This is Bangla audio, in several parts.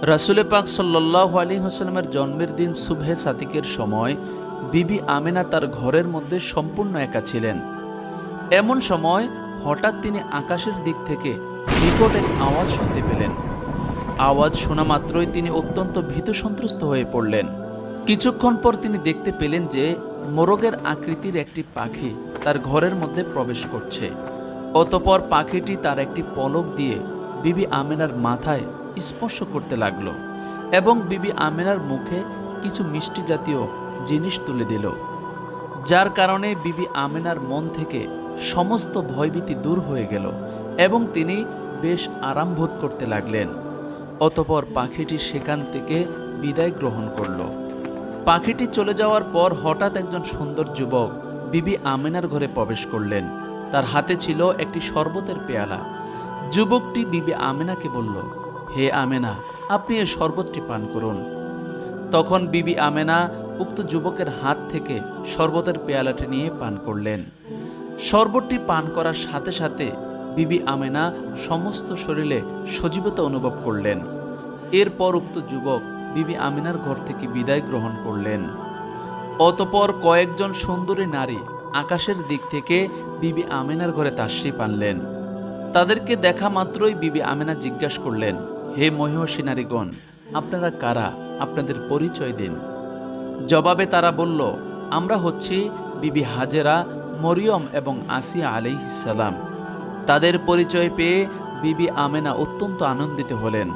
রাসূলে পাক সাল্লাল্লাহু আলাইহি ওয়াসাল্লামের জন্মের দিন সুবহে সাদিকের সময় বিবি আমেনা তার ঘরের মধ্যে সম্পূর্ণ একা ছিলেন। এমন সময় হঠাৎ তিনি আকাশের দিক থেকে বিকট এক আওয়াজ শুনতে পেলেন। আওয়াজ শোনা মাত্রই তিনি অত্যন্ত ভীত সন্ত্রস্ত হয়ে পড়লেন। কিছুক্ষণ পর তিনি দেখতে পেলেন যে মোরগের আকৃতির একটি পাখি তার ঘরের মধ্যে প্রবেশ করছে। অতঃপর পাখিটি তার একটি পলক দিয়ে বিবি আমেনার মাথায় স্পর্শ করতে লাগলো এবং বিবি আমেনার মুখে কিছু মিষ্টি জাতীয় জিনিস তুলে দিল, যার কারণে বিবি আমেনার মন থেকে সমস্ত ভয়ভীতি দূর হয়ে গেল এবং তিনি বেশ আরাম বোধ করতে লাগলেন। অতঃপর পাখিটি সেখান থেকে বিদায় গ্রহণ করল। পাখিটি চলে যাওয়ার পর হঠাৎ একজন সুন্দর যুবক বিবি আমেনার ঘরে প্রবেশ করলেন। তার হাতে ছিল একটি শরবতের পেয়ালা। যুবকটি বিবি আমেনাকে বলল, হে আমেনা, আপনি এই শরবতটি পান করুন। তখন বিবি আমেনা উক্ত যুবকের হাত থেকে শরবতের পেয়ালাটি নিয়ে পান করলেন। শরবতটি পান করার সাথে সাথে বিবি আমেনা সমস্ত শরীরে সজীবতা অনুভব করলেন। এরপর উক্ত যুবক বিবি আমেনার ঘর থেকে বিদায় গ্রহণ করলেন। অতঃপর কয়েকজন সুন্দরী নারী আকাশের দিক থেকে বিবি আমেনার ঘরে তাশরিফ আনলেন। তাদেরকে দেখা মাত্রই বিবি আমেনা জিজ্ঞাসা করলেন, হে মহিষী নারীগণ, আপনারা কারা? আপনাদের পরিচয় দিন। জবাবে তারা বলল, আমরা হচ্ছি বিবি হাজেরা, মরিয়ম এবং আসিয়া আলাইহিস সালাম। তাদের পরিচয় পেয়ে বিবি আমেনা অত্যন্ত আনন্দিত হলেন।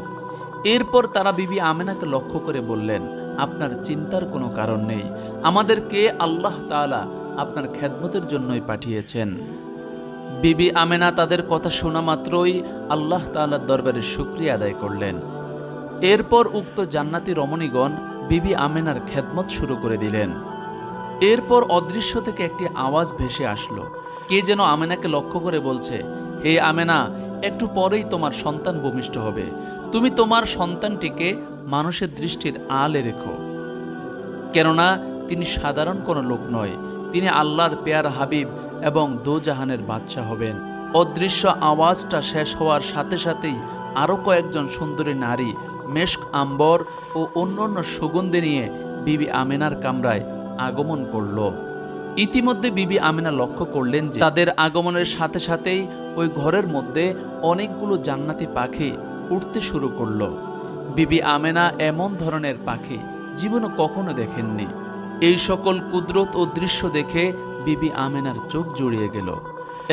এরপর তারা বিবি আমেনাকে লক্ষ্য করে বললেন, আপনার চিন্তার কোনো কারণ নেই, আমাদেরকে আল্লাহ তাআলা আপনার খেদমতের জন্যই পাঠিয়েছেন। বিবি আমেনা তাদের কথা শোনা মাত্রই আল্লাহ তাআলার দরবারে শুকরিয়া আদায় করলেন। এরপর উক্ত জান্নাতি রমণীগণ বিবি আমেনার খেদমত শুরু করে দিলেন। এরপর অদৃশ্য থেকে একটি আওয়াজ ভেসে আসলো। কে যেন আমেনাকে লক্ষ্য করে বলছে, হে আমেনা, একটু পরেই তোমার সন্তান ভূমিষ্ঠ হবে। তুমি তোমার সন্তানটিকে মানুষের দৃষ্টির আলে রেখো, কেননা তিনি সাধারণ কোনো লোক নয়, তিনি আল্লাহর পেয়ারা হাবিব এবং দোজাহানের বাদশা হবেন। অদৃশ্য আওয়াজটা শেষ হওয়ার সাথে সাথেই আরও কয়েকজন সুন্দরী নারী মেশক, আম্বর ও অন্যান্য সুগন্ধি নিয়ে বিবি আমেনার কামরায় আগমন করল। ইতিমধ্যে বিবি আমেনা লক্ষ্য করলেন যে তাদের আগমনের সাথে সাথেই ওই ঘরের মধ্যে অনেকগুলো জান্নাতি পাখি উড়তে শুরু করল। বিবি আমেনা এমন ধরনের পাখি জীবনে কখনো দেখেননি। এই সকল কুদরত ও দৃশ্য দেখে বিবি আমেনার চোখ জুড়িয়ে গেল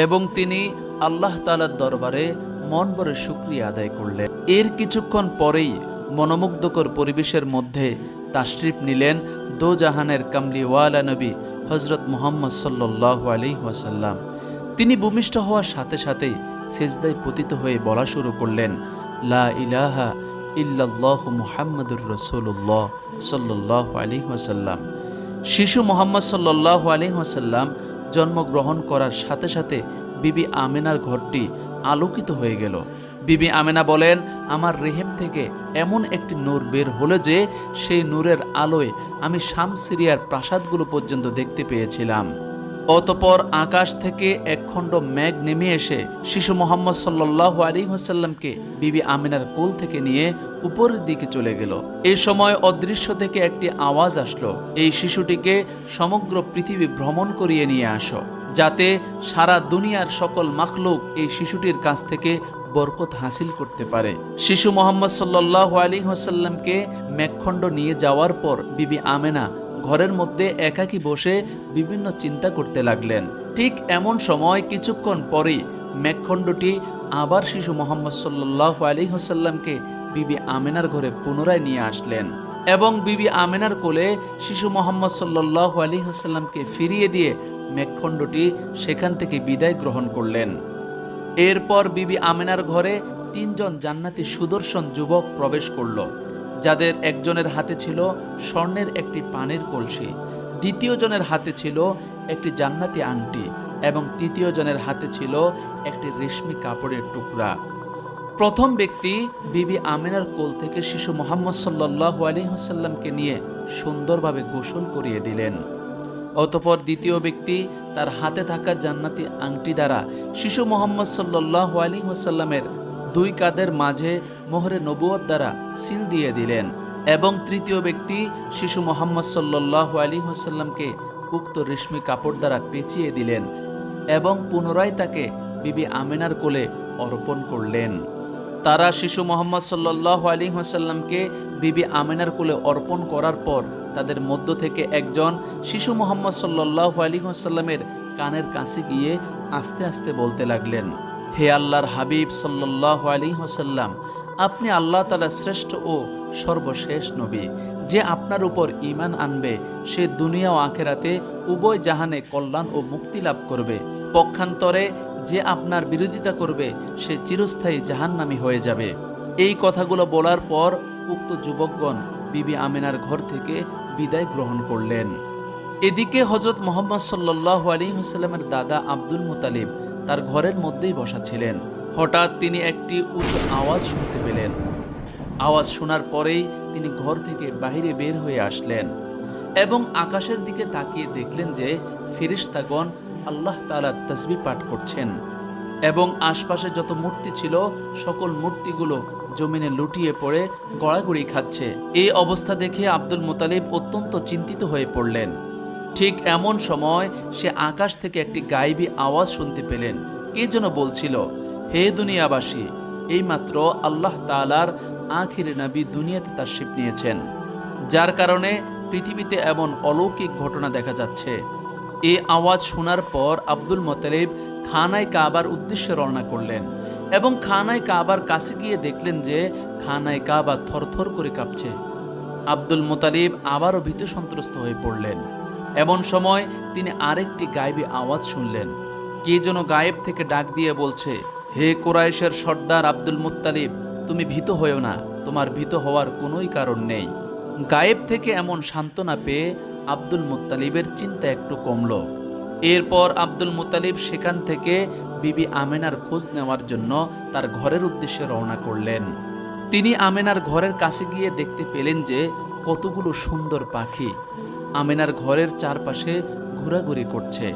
এবং তিনি আল্লাহ তাআলার দরবারে মন ভরে শুকরিয়া আদায় করলেন। এর কিছুক্ষণ পরেই মনোমুগ্ধকর পরিবেশের মধ্যে তাশরিফ নিলেন দোজাহানের কামলিওয়ালা নবী হযরত মুহাম্মদ সাল্লাল্লাহু আলাইহি ওয়াসাল্লাম। তিনি ভূমিষ্ঠ হওয়ার সাথে সাথেই সিজদায় পতিত হয়ে বলা শুরু করলেন, লা ইলাহা ইল্লাল্লাহু মুহাম্মাদুর রাসূলুল্লাহ সাল্লাল্লাহু আলাইহি ওয়াসাল্লাম। শিশু মুহাম্মদ সাল্লাল্লাহু আলাইহি ওয়াসাল্লাম জন্মগ্রহণ করার সাথে সাথে বিবি আমেনার ঘরটি আলোকিত হয়ে গেল। বিবি আমেনা বলেন, আমার রেহেম থেকে এমন একটি নূর বের হলো যে সেই নূরের আলোয় আমি শাম সিরিয়ার প্রাসাদগুলো পর্যন্ত দেখতে পেয়েছিলাম। অতঃপর আকাশ থেকে একখণ্ড মেঘ নেমে এসে শিশু মুহাম্মদ সাল্লাল্লাহু আলাইহি ওয়াসাল্লামকে বিবি আমেনার কোল থেকে নিয়ে উপরের দিকে চলে গেল। এই সময় অদৃশ্য থেকে একটি আওয়াজ আসলো, এই শিশুটিকে সমগ্র পৃথিবী ভ্রমণ করিয়ে নিয়ে আসো, যাতে সারা দুনিয়ার সকল মাখলুক এই শিশুটির কাছ থেকে বরকত হাসিল করতে পারে। শিশু মুহাম্মদ সাল্লাল্লাহু আলাইহি ওয়াসাল্লামকে মেঘখণ্ড নিয়ে যাওয়ার পর বিবি আমেনা ঘরের মধ্যে একাকী বসে বিভিন্ন চিন্তা করতে লাগলেন। ঠিক এমন সময় কিছুক্ষণ পরেই মেঘখণ্ডটি আবার শিশু মুহাম্মদ সাল্লাল্লাহু আলাইহি ওয়াসাল্লামকে বিবি আমেনার ঘরে পুনরায় নিয়ে আসলেন এবং বিবি আমেনার কোলে শিশু মুহাম্মদ সাল্লাল্লাহু আলাইহি ওয়াসাল্লামকে ফিরিয়ে দিয়ে মেঘখণ্ডটি সেখান থেকে বিদায় গ্রহণ করলেন। এরপর বিবি আমেনার ঘরে তিনজন জান্নাতি সুদর্শন যুবক প্রবেশ করল, যাদের একজনের হাতে ছিল স্বর্ণের একটি পানির কলসি, দ্বিতীয় জনের হাতে ছিল একটি জান্নাতি আংটি এবং তৃতীয় জনের হাতে ছিল একটি রেশমি কাপড়ের টুকরা। প্রথম ব্যক্তি বিবি আমেনার কোল থেকে শিশু মুহাম্মদ সাল্লাল্লাহু আলাইহি ওয়াসাল্লামকে নিয়ে সুন্দরভাবে গোসল করিয়ে দিলেন। অতঃপর দ্বিতীয় ব্যক্তি তার হাতে থাকা জান্নাতি আংটি দ্বারা শিশু মুহাম্মদ সাল্লাল্লাহু আলাইহি ওয়াসাল্লামের দুই কাঁধের মাঝে মোহরে নবুয়ত দ্বারা সিল দিয়ে দিলেন এবং তৃতীয় ব্যক্তি শিশু মোহাম্মদ সাল্লাল্লাহু আলাইহি ওয়াসাল্লামকে উক্ত রেশমি কাপড় দ্বারা পেঁচিয়ে দিলেন এবং পুনরায় তাকে বিবি আমেনার কোলে অর্পণ করলেন। তারা শিশু মোহাম্মদ সাল্লাল্লাহু আলাইহি ওয়াসাল্লামকে বিবি আমেনার কোলে অর্পণ করার পর তাদের মধ্য থেকে একজন শিশু মোহাম্মদ সাল্লাল্লাহু আলাইহি ওয়াসাল্লামের কানের কাছে গিয়ে আস্তে আস্তে বলতে লাগলেন, হে আল্লাহর হাবিব সাল্লাল্লাহু আলাইহি ওয়াসাল্লাম, আপনি আল্লাহ তাআলার শ্রেষ্ঠ ও সর্বশেষ নবী। যে আপনার উপর ঈমান আনবে সে দুনিয়া ও আখিরাতে উভয় জাহানে কল্যাণ ও মুক্তি লাভ করবে। পক্ষান্তরে যে আপনার বিরোধিতা করবে সে চিরস্থায়ী জাহান্নামী হয়ে যাবে। এই কথাগুলো বলার পর উক্ত যুবকগণ বিবি আমেনার ঘর থেকে বিদায় গ্রহণ করলেন। এদিকে হযরত মুহাম্মদ সাল্লাল্লাহু আলাইহি ওয়াসাল্লামের দাদা আব্দুল মুতালিব তার ঘরের মধ্যেই বসা ছিলেন। হঠাৎ তিনি একটি উঁচু আওয়াজ শুনতে পেলেন। আওয়াজ শোনার পরেই তিনি ঘর থেকে বাইরে বের হয়ে আসলেন এবং আকাশের দিকে তাকিয়ে দেখলেন যে ফেরেশতাগণ আল্লাহ তাআলার তাসবিহ পাঠ করছেন এবং আশপাশে যত মূর্তি ছিল সকল মূর্তিগুলো জমিনে লুটিয়ে পড়ে গড়াগড়ি খাচ্ছে। এই অবস্থা দেখে আব্দুল মুতালিব অত্যন্ত চিন্তিত হয়ে পড়লেন। ঠিক এমন সময় সে আকাশ থেকে একটি গায়েবী আওয়াজ শুনতে পেলেন। কে যেন বলছিল, হে দুনিয়াবাসী, এইমাত্র আল্লাহ তাআলার আখির নবী দুনিয়াতে তাশরিফ নিয়েছেন, যার কারণে পৃথিবীতে এমন অলৌকিক ঘটনা দেখা যাচ্ছে। এই আওয়াজ শোনার পর আব্দুল মুতালিব খানায় কাবার উদ্দেশ্যে রওনা করলেন এবং খানায় কাবার কাছে গিয়ে দেখলেন যে খানায় কাবা থরথর করে কাঁপছে। আব্দুল মুতালিব আবারও ভীত সন্ত্রস্ত হয়ে পড়লেন। এমন সময় তিনি আরেকটি গায়েবী আওয়াজ শুনলেন। কে যেন গায়েব থেকে ডাক দিয়ে বলছে, হে কুরাইশের সর্দার আব্দুল মুত্তালিব, তুমি ভীত হয়েও না, তোমার ভীত হওয়ার কোনোই কারণ নেই। গায়েব থেকে এমন সান্ত্বনা পেয়ে আব্দুল মুত্তালিবের চিন্তা একটু কমল। এরপর আব্দুল মুত্তালিব সেখান থেকে বিবি আমেনার খোঁজ নেওয়ার জন্য তার ঘরের উদ্দেশ্যে রওনা করলেন। তিনি আমেনার ঘরের কাছে গিয়ে দেখতে পেলেন যে কতগুলো সুন্দর পাখি আমেনার ঘরের চারপাশে ঘোরাঘুরি করছে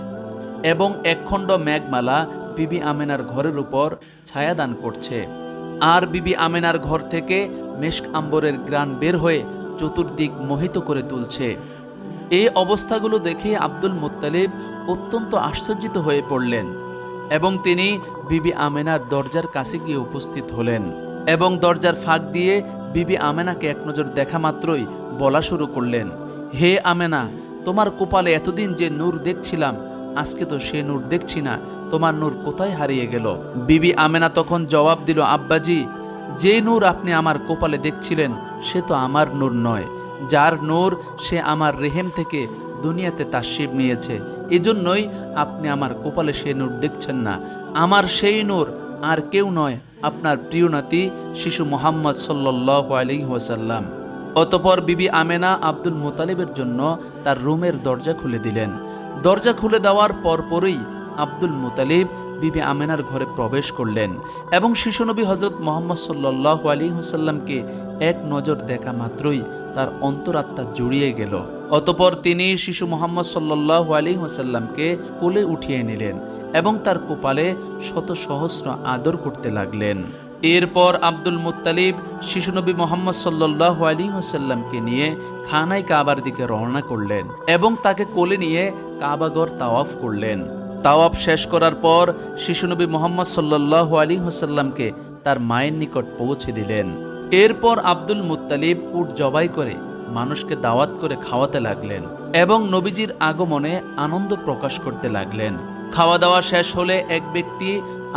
এবং একখণ্ড মেঘমালা বিবি আমেনার ঘরের উপর ছায়াদান করছে। আর বিবি আমেনার ঘর থেকে মেশক আম্বরের ঘ্রাণ বের হয়ে চতুর্দিক মোহিত করে তুলছে। এই অবস্থাগুলো দেখে আব্দুল মুত্তালিব অত্যন্ত আশ্চর্যিত হয়ে পড়লেন এবং তিনি বিবি আমেনার দরজার কাছে গিয়ে উপস্থিত হলেন এবং দরজার ফাঁক দিয়ে বিবি আমেনাকে এক নজর দেখা মাত্রই বলা শুরু করলেন, হে আমেনা, তোমার কপালে এতদিন যে নূর দেখছিলাম, আজকে তো সে নূর দেখছি না, তোমার নূর কোথায় হারিয়ে গেল? বিবি আমেনা তখন জবাব দিল, আব্বাজি, যে নূর আপনি আমার কপালে দেখছিলেন সে তো আমার নূর নয়, যার নূর সে আমার রেহেম থেকে দুনিয়াতে তাশরিফ নিয়েছে, এজন্যই আপনি আমার কপালে সে নূর দেখছেন না। আমার সেই নূর আর কেউ নয়, আপনার প্রিয় নাতি শিশু মুহাম্মদ সাল্লাল্লাহু আলাইহি ওয়াসাল্লাম। অতঃপর বিবি আমেনা আব্দুল মুতালিবের জন্য তার রুমের দরজা খুলে দিলেন। দরজা খুলে দেওয়ার পরপরই আব্দুল মুতালিব বিবি আমেনার ঘরে প্রবেশ করলেন এবং শিশুনবী হযরত মুহাম্মদ সাল্লাল্লাহু আলাইহি ওয়াসাল্লামকে এক নজর দেখা মাত্রই তার অন্তরাত্মা জুড়িয়ে গেল। অতঃপর তিনি শিশু মুহাম্মদ সাল্লাল্লাহু আলাইহি ওয়াসাল্লামকে কোলে উঠিয়ে নিলেন এবং তার কপালে শত সহস্র আদর করতে লাগলেন। এরপর আব্দুল মুত্তালিব শিশুনবী মুহাম্মদ সাল্লাল্লাহু আলাইহি ওয়াসাল্লামকে নিয়ে খানায় কাবার দিকে রওনা করলেন এবং তাকে কোলে নিয়ে কাবাঘর তাওয়াফ করলেন। তাওয়াফ শেষ করার পর শিশুনবী মুহাম্মদ সাল্লাল্লাহু আলাইহি ওয়াসাল্লামকে তার মায়ের নিকট পৌঁছে দিলেন। এরপর আব্দুল মুত্তালিব উট জবাই করে মানুষকে দাওয়াত করে খাওয়াতে লাগলেন এবং নবীজির আগমনে আনন্দ প্রকাশ করতে লাগলেন। খাওয়া দাওয়া শেষ হলে এক ব্যক্তি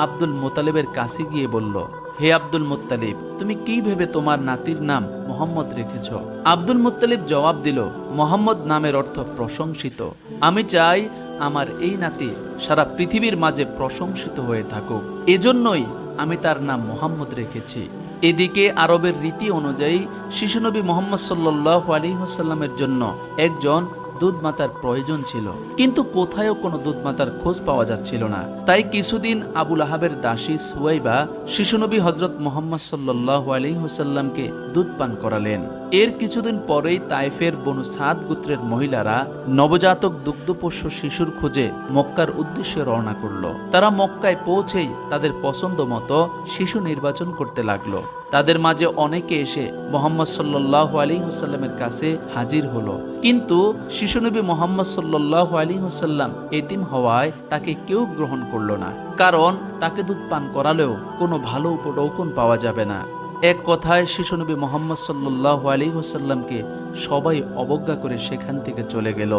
আব্দুল মুত্তালিবের কাছে গিয়ে বলল, হে আব্দুল মুত্তালিব, তুমি কি ভেবে তোমার নাতির নাম মোহাম্মদ রেখেছ? আব্দুল মুত্তালিব জবাব দিল, মোহাম্মদ নামের অর্থ প্রশংসিত। আমি চাই আমার এই নাতি সারা পৃথিবীর মাঝে প্রশংসিত হয়ে থাকুক, এজন্যই আমি তার নাম মোহাম্মদ রেখেছি। এদিকে আরবের রীতি অনুযায়ী শিশুনবী মুহাম্মদ সাল্লাল্লাহু আলাইহি ওয়াসাল্লামের জন্য একজন দুধ মাতার প্রয়োজন ছিল, কিন্তু কোথায়ও কোনো দুধ মাতার খোঁজ পাওয়া যাচ্ছিল না। তাই কিছুদিন আবুল আহাবের দাসী সুয়াইবা শিশুনবী হজরত মুহাম্মদ সাল্লাল্লাহু আলাইহি ওয়াসাল্লামকে দুধ পান করালেন। এর কিছুদিন পরেই তায়েফের বনু সাদ গোত্রের মহিলারা নবজাতক দুগ্ধপোষ্য শিশুর খোঁজে মক্কার উদ্দেশ্যে রওনা করল। তারা মক্কায় পৌঁছেই তাদের পছন্দ মতো শিশু নির্বাচন করতে লাগলো। তাদের মাঝে অনেকে এসে মুহাম্মদ সাল্লাল্লাহু আলাইহি ওয়াসাল্লামের কাছে হাজির হলো, কিন্তু শিশুনবী মুহাম্মদ সাল্লাল্লাহু আলাইহি ওয়াসাল্লাম এতিম হওয়ায় তাকে কেউ গ্রহণ করলো না, কারণ তাকে দুধ পান করালেও কোনো ভালো উপঢৌকন পাওয়া যাবে না। এক কথায় শিশুনবী মুহাম্মদ সাল্লাল্লাহু আলাইহি ওয়াসাল্লামকে সবাই অবজ্ঞা করে সেখান থেকে চলে গেল।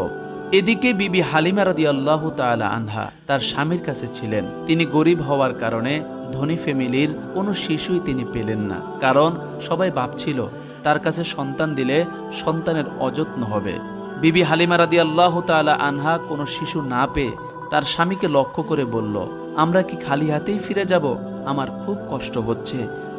এদিকে বিবি হালিমা রাদিয়াল্লাহু তাআলা আনহা তার স্বামীর কাছে ছিলেন। তিনি গরিব হওয়ার কারণে ধনী ফ্যামিলির কোনো শিশুই তিনি পেলেন না, কারণ সবাই ভাবছিল তার কাছে সন্তান দিলে সন্তানের অযত্ন হবে। বিবি হালিমা রাদিয়াল্লাহু তাআলা আনহা কোনো শিশু না পেয়ে তার স্বামীকে লক্ষ্য করে বলল, আমরা কি খালি হাতেই ফিরে যাব? আমার খুব কষ্ট হচ্ছে,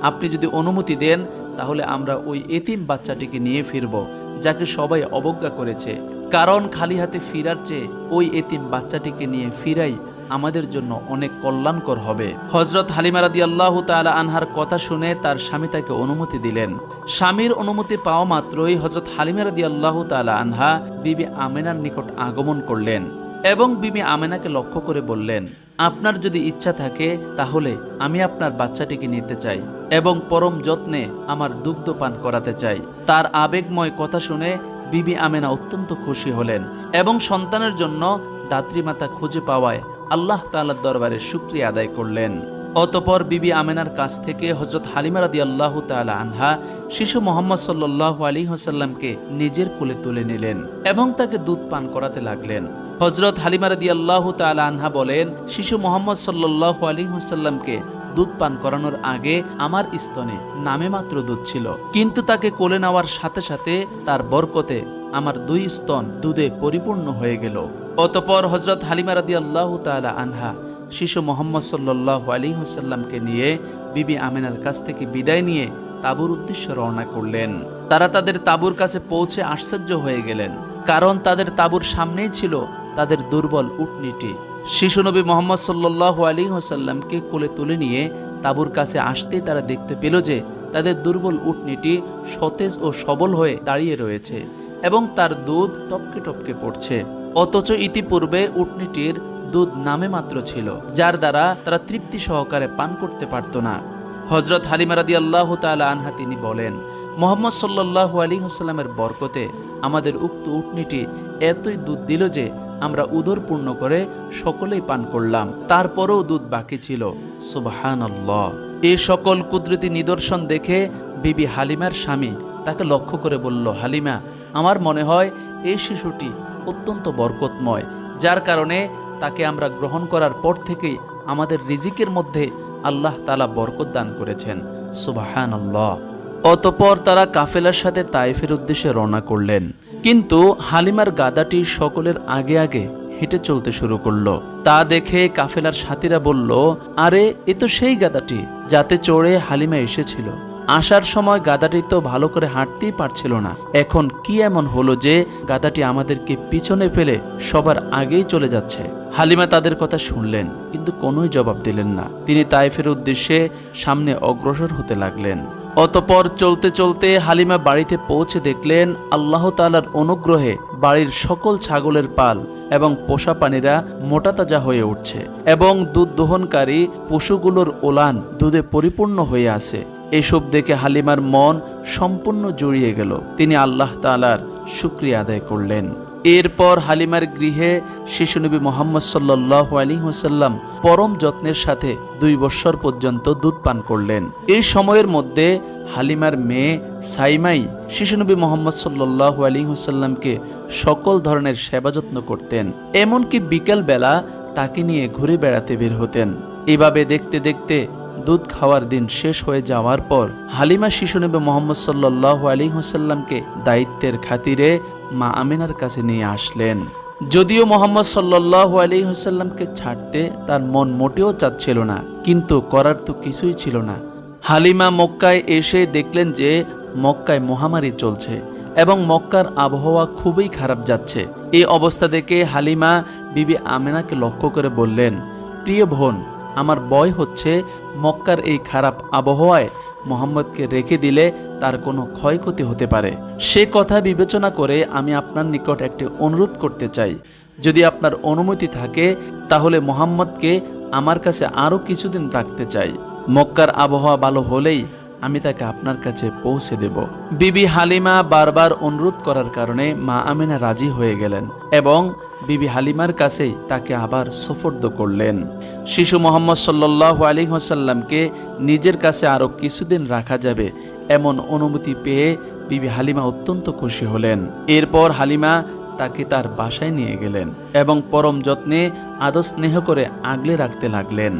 আপনি যদি অনুমতি দেন তাহলে আমরা ওই এতিম বাচ্চাটিকে নিয়ে ফিরব, যাকে সবাই অবজ্ঞা করেছে। কারণ খালি হাতে ফিরার চেয়ে ওই এতিম বাচ্চাটিকে নিয়ে ফিরাই আমাদের জন্য অনেক কল্যাণকর হবে। হযরত হালিমা রাদিয়াল্লাহু তাআলা আনহার কথা শুনে তার স্বামী তাকে অনুমতি দিলেন। স্বামীর অনুমতি পাওয়া মাত্রই হযরত হালিমা রাদিয়াল্লাহু তাআলা আনহা বিবি আমেনার নিকট আগমন করলেন এবং বিবি আমেনাকে লক্ষ্য করে বললেন, আপনার যদি ইচ্ছা থাকে তাহলে আমি আপনার বাচ্চাটিকে নিতে চাই এবং পরম যত্নে আমার দুগ্ধ পান করাতে চাই। তার আবেগময় কথা শুনে বিবি আমেনা অত্যন্ত খুশি হলেন এবং সন্তানের জন্য দাত্রীমাতা খুঁজে পাওয়ায় আল্লাহ তাআলার দরবারে শুকরিয়া আদায় করলেন। অতঃপর বিবি আমেনার কাছ থেকে হযরত হালিমা রাদিয়াল্লাহু তাআলা আনহা শিশু মুহাম্মদ সাল্লাল্লাহু আলাইহি ওয়াসাল্লামকে নিজের কোলে তুলে নিলেন এবং তাকে দুধ পান করাতে লাগলেন। হযরত হালিমা রাদিয়াল্লাহু তাআলা আনহা বলেন, শিশু মুহাম্মদ সাল্লাল্লাহু আলাইহি ওয়াসাল্লামকে দুধ পান করানোর আগে আমার স্তনে নামে মাত্র দুধ ছিল, কিন্তু তাকে কোলে নেওয়ার সাথে সাথে তার বরকতে আমার দুই স্তন দুধে পরিপূর্ণ হয়ে গেল। অতঃপর হযরত হালিমা রাদিয়াল্লাহু তাআলা আনহা শিশু মুহাম্মদ সাল্লাল্লাহু আলাইহি ওয়াসাল্লামকে নিয়ে বিবি আমেনার কাছ থেকে বিদায় নিয়ে তাঁবুর উদ্দেশ্যে রওনা করলেন। তারা তাদের তাঁবুর কাছে পৌঁছে আশ্চর্য হয়ে গেলেন, কারণ তাদের তাঁবুর সামনেই ছিল তাদের দুর্বল উটনীটি। শিশু নবী মুহাম্মদ সাল্লাল্লাহু আলাইহি ওয়াসাল্লামকে কোলে তুলে নিয়ে তাঁবুর কাছে আসতেই তারা দেখতে পেল যে তাদের দুর্বল উটনীটি সতেজ ও সবল হয়ে দাঁড়িয়ে রয়েছে এবং তার দুধ টপকে টপকে পড়ছে। অথচ ইতিপূর্বে উটনীটির দুধ নামে মাত্র ছিল, যার দ্বারা তারা তৃপ্তি সহকারে পান করতে পারত না। হযরত হালিমা রাদিয়াল্লাহু তাআলা আনহা তিনি বলেন, মুহাম্মদ সাল্লাল্লাহু আলাইহি ওয়াসাল্লামের বরকতে আমাদের উক্ত উটনীটি এতই দুধ দিল যে আমরা উদর পূর্ণ করে সকলেই পান করলাম, তারপরেও দুধ বাকি ছিল। সুবহানাল্লাহ। এই সকল কুদরতি নিদর্শন দেখে বিবি হালিমার স্বামী তাকে লক্ষ্য করে বলল, হালিমা, আমার মনে হয় এই শিশুটি অত্যন্ত বরকতময়, যার কারণে তাকে আমরা গ্রহণ করার পর থেকেই আমাদের রিজিকের মধ্যে আল্লাহ তাআলা বরকত দান করেছেন। সুবহানাল্লাহ। অতঃপর তারা কাফেলার সাথে তায়েফের উদ্দেশ্যে রওনা করলেন, কিন্তু হালিমার গাদাটি সকলের আগে আগে হেঁটে চলতে শুরু করলো। তা দেখে কাফেলার সাথীরা বলল, আরে এ তো সেই গাদাটি যাতে চড়ে হালিমা এসেছিল। আসার সময় গাদাটি তো ভালো করে হাঁটতেই পারছিল না, এখন কি এমন হলো যে গাদাটি আমাদেরকে পিছনে ফেলে সবার আগেই চলে যাচ্ছে? হালিমা তাদের কথা শুনলেন, কিন্তু কোনোই জবাব দিলেন না। তিনি তায়েফের উদ্দেশ্যে সামনে অগ্রসর হতে লাগলেন। অতঃপর চলতে চলতে হালিমা বাড়িতে পৌঁছে দেখলেন আল্লাহ তাআলার অনুগ্রহে বাড়ির সকল ছাগলের পাল এবং পোষা প্রাণীরা মোটাতাজা হয়ে উঠছে এবং দুধ দোহনকারী পশুগুলোর ওলান দুধে পরিপূর্ণ হয়ে আছে। এসব দেখে হালিমার মন সম্পূর্ণ জুড়িয়ে গেল। তিনি আল্লাহ তাআলার শুকরিয়া আদায় করলেন। এরপর হালিমার গৃহে শিশুনবী মুহাম্মদ সাল্লাল্লাহু আলাইহি ওয়াসাল্লাম পরম যত্নের সাথে 2 বৎসর পর্যন্ত দুধ পান করলেন। এই সময়ের মধ্যে হালিমার মেয়ে সাইমাই শিশুনবী মুহাম্মদ সাল্লাল্লাহু আলাইহি ওয়াসাল্লামকে সকল ধরনের সেবা যত্ন করতেন, এমনকি বিকেল বেলা তাকে নিয়ে ঘুরে বেড়াতে বের হতেন। এভাবে দেখতে দেখতে দুধ খাওয়ার দিন শেষ হয়ে যাওয়ার পর হালিমা শিশুনবী মুহাম্মদ সাল্লাল্লাহু আলাইহি ওয়াসাল্লামকে দায়িত্বের খাতিরে মা আমিনার কাছে নিয়ে আসলেন। যদিও মুহাম্মদ সাল্লাল্লাহু আলাইহি ওয়াসাল্লামকে ছাড়তে তার মন মোটেও চাচ্ছিল না, কিন্তু করার তো কিছুই ছিল না। হালিমা মক্কায় এসে দেখলেন যে মক্কায় মহামারী চলছে এবং মক্কার আবহাওয়া খুবই খারাপ যাচ্ছে। এই অবস্থা দেখে হালিমা বিবি আমেনাকে লক্ষ্য করে বললেন, প্রিয় বোন, আমার ভয় হচ্ছে মক্কার এই খারাপ আবহাওয়ায় মোহাম্মদকে রেখে দিলে তার কোনো ক্ষয়ক্ষতি হতে পারে। সে কথা বিবেচনা করে আমি আপনার নিকট একটি অনুরোধ করতে চাই। যদি আপনার অনুমতি থাকে তাহলে মোহাম্মদকে আমার কাছে আরও কিছুদিন রাখতে চাই। মক্কার আবহাওয়া ভালো হলেই আমি তাকে আপনার কাছে পৌঁছে দেব। বিবি হালিমা বারবার অনুরোধ করার কারণে মা আমিনা রাজি হয়ে গেলেন এবং বিবি হালিমার কাছেই তাকে আবার সুপর্দ করলেন। শিশু মোহাম্মদ সাল্লাল্লাহু আলাইহি ওয়াসাল্লামকে নিজের কাছে আরও কিছুদিন রাখা যাবে এমন অনুমতি পেয়ে বিবি হালিমা অত্যন্ত খুশি হলেন। এরপর হালিমা তাকে তার বাসায় নিয়ে গেলেন এবং পরম যত্নে আদর স্নেহ করে আগলে রাখতে লাগলেন।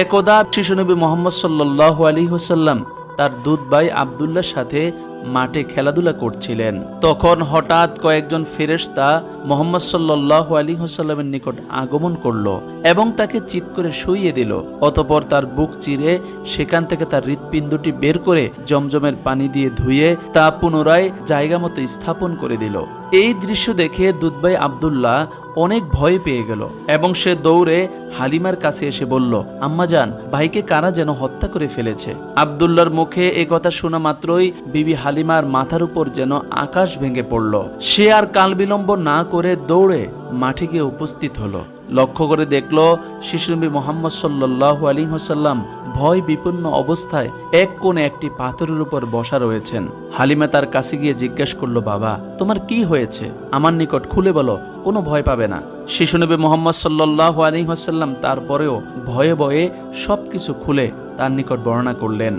একদা শিশুনবী মোহাম্মদ সাল্লাল্লাহু আলাইহি ওয়াসাল্লাম তার দুধ ভাই আব্দুল্লাহর সাথে মাঠে খেলাধুলা করছিলেন। তখন হঠাৎ কয়েকজন ফেরেশতা মোহাম্মদ সাল্লাল্লাহু আলাইহি ওয়াসাল্লামের নিকট আগমন করলো এবং তাকে চিৎ করে শুইয়ে দিল। অতঃপর তার বুক চিরে সেখান থেকে তার হৃৎপিণ্ডটি বের করে জমজমের পানি দিয়ে ধুয়ে তা পুনরায় জায়গা মতো স্থাপন করে দিল। এই দৃশ্য দেখে দুধভাই আব্দুল্লাহ অনেক ভয় পেয়ে গেল এবং সে দৌড়ে হালিমার কাছে এসে বলল, আম্মাজান, ভাইকে কারা যেন হত্যা করে ফেলেছে। আব্দুল্লাহর মুখে এ কথা শোনা মাত্রই বিবি হালিমার মাথার উপর যেন আকাশ ভেঙে পড়ল। সে আর কাল বিলম্ব না করে দৌড়ে মাঠে গিয়ে উপস্থিত হলো। লক্ষ্য করে দেখল শিশুনবী মোহাম্মদ সাল্লাল্লাহু আলাইহি ওয়াসাল্লাম ভয় বিপন্ন অবস্থায় এক কোণে একটি পাথরের উপর বসা রয়েছেন। হালিমা তার কাছে গিয়ে জিজ্ঞেস করলো, বাবা, তোমার কি হয়েছে? আমার নিকট খুলে বলো, কোনো ভয় পাবে না। শিশুনবী মোহাম্মদ সাল্লাল্লাহু আলাইহি ওয়াসাল্লাম তারপরেও ভয়ে ভয়ে সবকিছু খুলে তার নিকট বর্ণনা করলেন।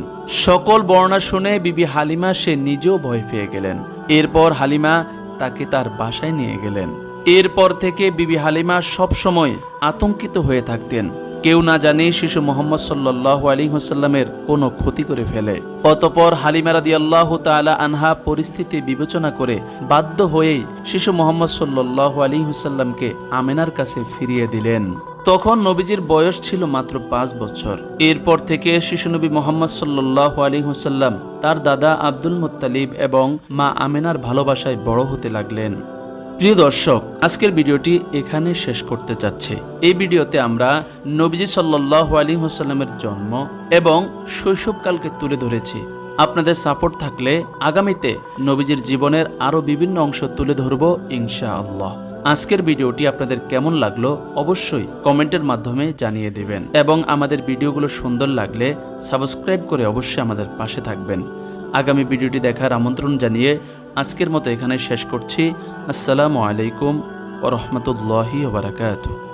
সকল বর্ণনা শুনে বিবি হালিমা সে নিজেও ভয় পেয়ে গেলেন। এরপর হালিমা তাকে তার বাসায় নিয়ে গেলেন। এরপর থেকে বিবি হালিমা সব সময় আতঙ্কিত হয়ে থাকতেন, কেউ না জানে শিশু মোহাম্মদ সাল্লাল্লাহু আলাইহি ওয়াসাল্লামের কোনো ক্ষতি করে ফেলে। অতঃপর হালিমা রাদিয়াল্লাহু তাআলা আনহা পরিস্থিতি বিবেচনা করে বাধ্য হয়েই শিশু মোহাম্মদ সাল্লাল্লাহু আলাইহি ওয়াসাল্লামকে আমেনার কাছে ফিরিয়ে দিলেন। তখন নবীজির বয়স ছিল মাত্র 5 বছর। এরপর থেকে শিশু নবী মোহাম্মদ সাল্লাল্লাহু আলাইহি ওয়াসাল্লাম তার দাদা আব্দুল মুত্তালিব এবং মা আমেনার ভালোবাসায় বড় হতে লাগলেন। প্রিয় দর্শক, আজকের ভিডিওটি এখানে শেষ করতে চাচ্ছি। এই ভিডিওতে আমরা নবীজি সাল্লাল্লাহু আলাইহি ওয়াসাল্লামের জন্ম এবং শৈশবকালকে তুলে ধরেছি। আপনাদের সাপোর্ট থাকলে আগামীতে নবীজির জীবনের আরও বিভিন্ন অংশ তুলে ধরব ইনশাআল্লাহ। আজকের ভিডিওটি আপনাদের কেমন লাগলো অবশ্যই কমেন্টের মাধ্যমে জানিয়ে দেবেন এবং আমাদের ভিডিওগুলো সুন্দর লাগলে সাবস্ক্রাইব করে অবশ্যই আমাদের পাশে থাকবেন। আগামী ভিডিওটি দেখার আমন্ত্রণ জানিয়ে আজকের মতো এখানে শেষ করছি। আসসালামু আলাইকুম ওয়া রাহমাতুল্লাহি ওয়া বারাকাতুহু।